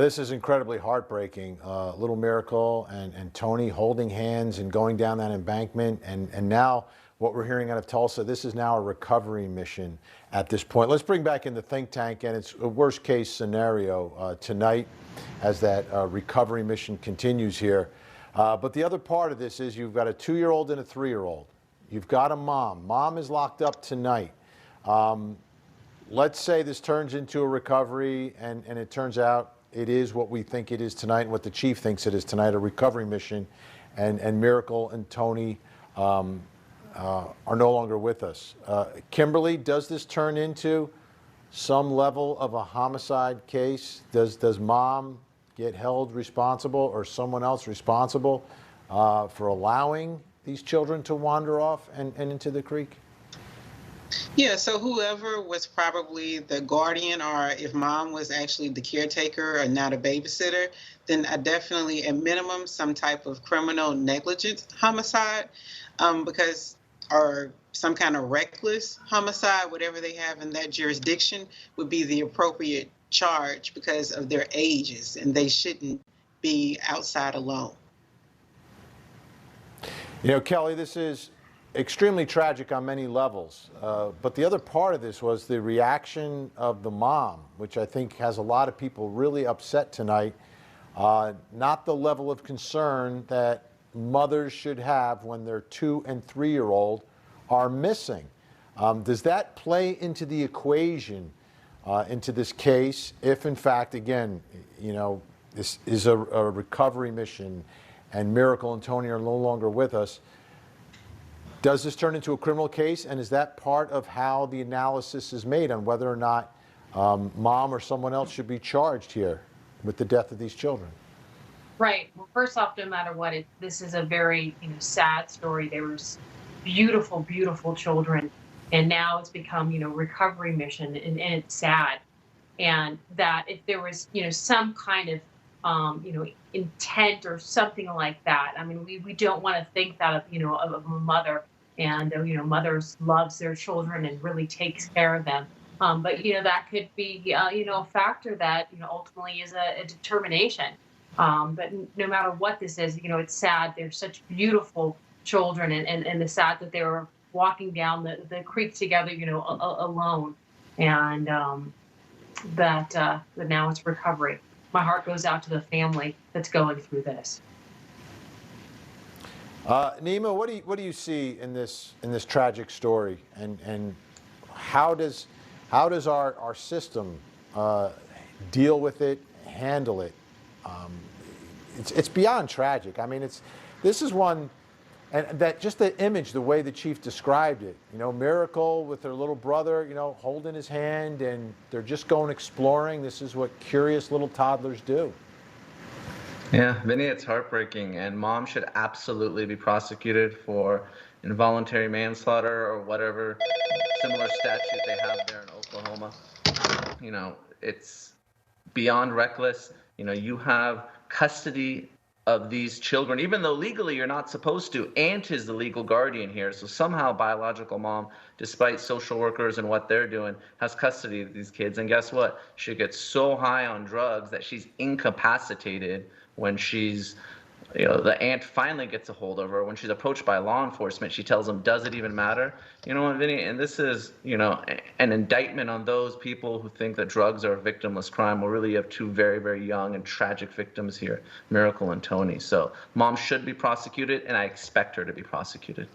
This is incredibly heartbreaking. Little Miracle and Tony holding hands and going down that embankment. And now what we're hearing out of Tulsa, this is now a recovery mission at this point. Let's bring back in the think tank, and it's a worst case scenario tonight as that recovery mission continues here. But the other part of this is you've got a 2-year-old and a 3-year-old. You've got a mom. Mom is locked up tonight. Let's say this turns into a recovery and it turns out it is what we think it is tonight and what the chief thinks it is tonight, a recovery mission, and Miracle and Tony are no longer with us. Kimberly, does this turn into some level of a homicide case? Does mom get held responsible or someone else responsible for allowing these children to wander off and into the creek? Yeah, so whoever was probably the guardian, or if mom was actually the caretaker or not a babysitter, then I definitely, at minimum, some type of criminal negligence homicide, because, or some kind of reckless homicide, whatever they have in that jurisdiction, would be the appropriate charge because of their ages, and they shouldn't be outside alone. You know, Kelly, this is extremely tragic on many levels. But the other part of this was the reaction of the mom, which I think has a lot of people really upset tonight. Not the level of concern that mothers should have when their 2- and 3-year-old are missing. Does that play into the equation, into this case, if in fact, again, you know, this is a recovery mission and Miracle and Tony are no longer with us? Does this turn into a criminal case, and is that part of how the analysis is made on whether or not mom or someone else should be charged here with the death of these children? Right. Well, first off, no matter what, this is a very sad story. They were beautiful, beautiful children, and now it's become recovery mission, and it's sad. And that if there was some kind of intent or something like that, I mean, we don't want to think that of a mother. And mothers loves their children and really takes care of them. But that could be a factor that ultimately is a determination. But no matter what this is, it's sad. They're such beautiful children, and the sad that they were walking down the creek together, alone, and that now it's recovery. My heart goes out to the family that's going through this. Nima, what do you see in this tragic story, and how does our system deal with it, handle it? It's beyond tragic. I mean, this is one, and that just the image, the way the chief described it. Miracle with her little brother, holding his hand, and they're just going exploring. This is what curious little toddlers do. Yeah, Vinny, it's heartbreaking, and mom should absolutely be prosecuted for involuntary manslaughter or whatever similar statute they have there in Oklahoma. It's beyond reckless. You have custody of these children, even though legally you're not supposed to. Aunt is the legal guardian here, so somehow biological mom, despite social workers and what they're doing, has custody of these kids. And guess what? She gets so high on drugs that she's incapacitated when she's, the aunt finally gets a hold of her. When she's approached by law enforcement, she tells them, does it even matter? You know what, Vinny? And this is, an indictment on those people who think that drugs are a victimless crime. We really have two very, very young and tragic victims here, Miracle and Tony. So mom should be prosecuted, and I expect her to be prosecuted.